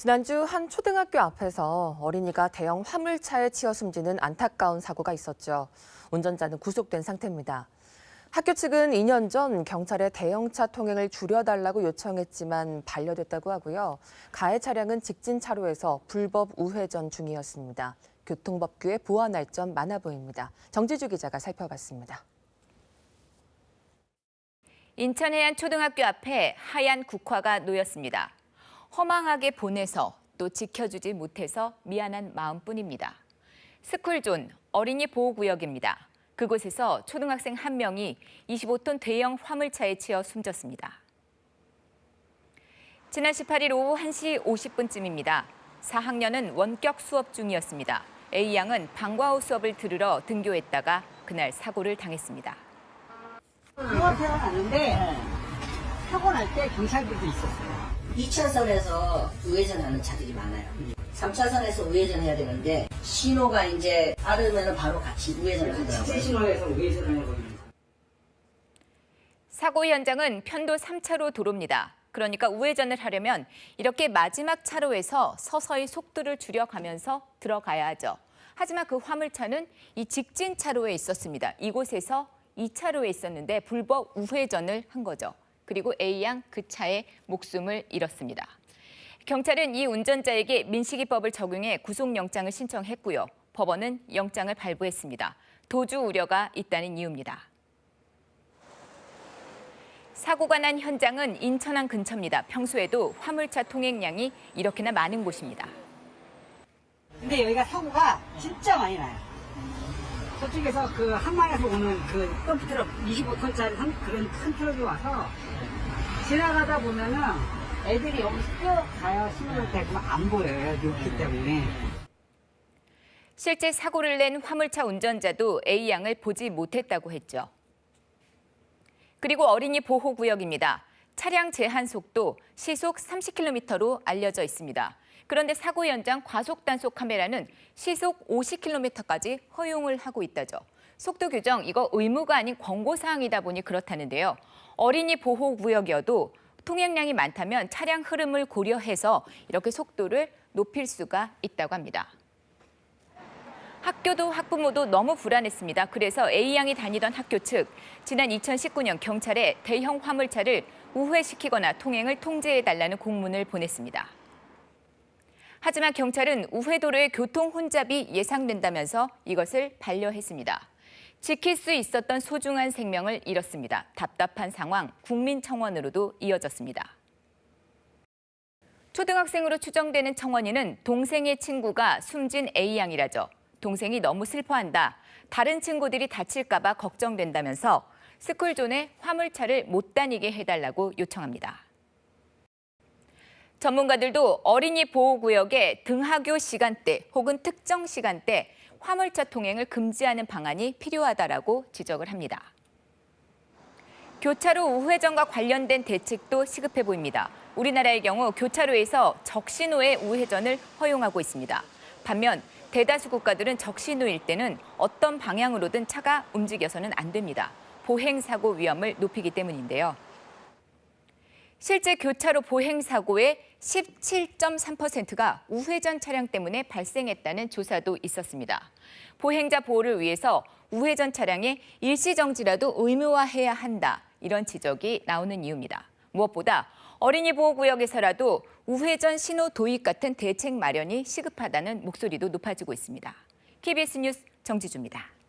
지난주 한 초등학교 앞에서 어린이가 대형 화물차에 치여 숨지는 안타까운 사고가 있었죠. 운전자는 구속된 상태입니다. 학교 측은 2년 전 경찰에 대형차 통행을 줄여달라고 요청했지만 반려됐다고 하고요. 가해 차량은 직진 차로에서 불법 우회전 중이었습니다. 교통법규에 보완할 점 많아 보입니다. 정지주 기자가 살펴봤습니다. 인천 해안 초등학교 앞에 하얀 국화가 놓였습니다. 허망하게 보내서 또 지켜주지 못해서 미안한 마음뿐입니다. 스쿨존 어린이 보호구역입니다. 그곳에서 초등학생 한 명이 25톤 대형 화물차에 치여 숨졌습니다. 지난 18일 오후 1시 50분쯤입니다. 4학년은 원격 수업 중이었습니다. A양은 방과 후 수업을 들으러 등교했다가 그날 사고를 당했습니다. 사고가 났는데 사고 날 때 경찰들도 있었어요. 2차선에서 우회전하는 차들이 많아요. 3차선에서 우회전해야 되는데 신호가 이제 다르면 바로 같이 우회전을 하더라고요. 직진 신호에서 우회전을 해버립니다. 사고 현장은 편도 3차로 도로입니다. 그러니까 우회전을 하려면 이렇게 마지막 차로에서 서서히 속도를 줄여가면서 들어가야 하죠. 하지만 그 화물차는 이 직진 차로에 있었습니다. 이곳에서 2차로에 있었는데 불법 우회전을 한 거죠. 그리고 A양 그 차에 목숨을 잃었습니다. 경찰은 이 운전자에게 민식이법을 적용해 구속영장을 신청했고요. 법원은 영장을 발부했습니다. 도주 우려가 있다는 이유입니다. 사고가 난 현장은 인천항 근처입니다. 평소에도 화물차 통행량이 이렇게나 많은 곳입니다. 근데 여기가 사고가 진짜 많이 나요. 저쪽에서 그 한마에서 오는 그 덤프트럭 25톤짜리 그런 큰 트럭이 와서 지나가다 보면은 애들이 여기서 뛰어가요. 신호를 대고 안 보여요. 높기 때문에. 실제 사고를 낸 화물차 운전자도 A양을 보지 못했다고 했죠. 그리고 어린이 보호구역입니다. 차량 제한 속도 시속 30km로 알려져 있습니다. 그런데 사고 현장 과속 단속 카메라는 시속 50km까지 허용을 하고 있다죠. 속도 규정 이거 의무가 아닌 권고사항이다 보니 그렇다는데요. 어린이 보호구역이어도 통행량이 많다면 차량 흐름을 고려해서 이렇게 속도를 높일 수가 있다고 합니다. 학교도 학부모도 너무 불안했습니다. 그래서 A양이 다니던 학교 측 지난 2019년 경찰에 대형 화물차를 우회시키거나 통행을 통제해달라는 공문을 보냈습니다. 하지만 경찰은 우회도로의 교통 혼잡이 예상된다면서 이것을 반려했습니다. 지킬 수 있었던 소중한 생명을 잃었습니다. 답답한 상황, 국민청원으로도 이어졌습니다. 초등학생으로 추정되는 청원인은 동생의 친구가 숨진 A양이라죠. 동생이 너무 슬퍼한다. 다른 친구들이 다칠까 봐 걱정된다면서 스쿨존에 화물차를 못 다니게 해달라고 요청합니다. 전문가들도 어린이 보호구역의 등하교 시간대 혹은 특정 시간대 화물차 통행을 금지하는 방안이 필요하다라고 지적을 합니다. 교차로 우회전과 관련된 대책도 시급해 보입니다. 우리나라의 경우 교차로에서 적신호의 우회전을 허용하고 있습니다. 반면 대다수 국가들은 적신호일 때는 어떤 방향으로든 차가 움직여서는 안 됩니다. 보행사고 위험을 높이기 때문인데요. 실제 교차로 보행사고의 17.3%가 우회전 차량 때문에 발생했다는 조사도 있었습니다. 보행자 보호를 위해서 우회전 차량의 일시정지라도 의무화해야 한다. 이런 지적이 나오는 이유입니다. 무엇보다 어린이 보호구역에서라도 우회전 신호 도입 같은 대책 마련이 시급하다는 목소리도 높아지고 있습니다. KBS 뉴스 정지주입니다.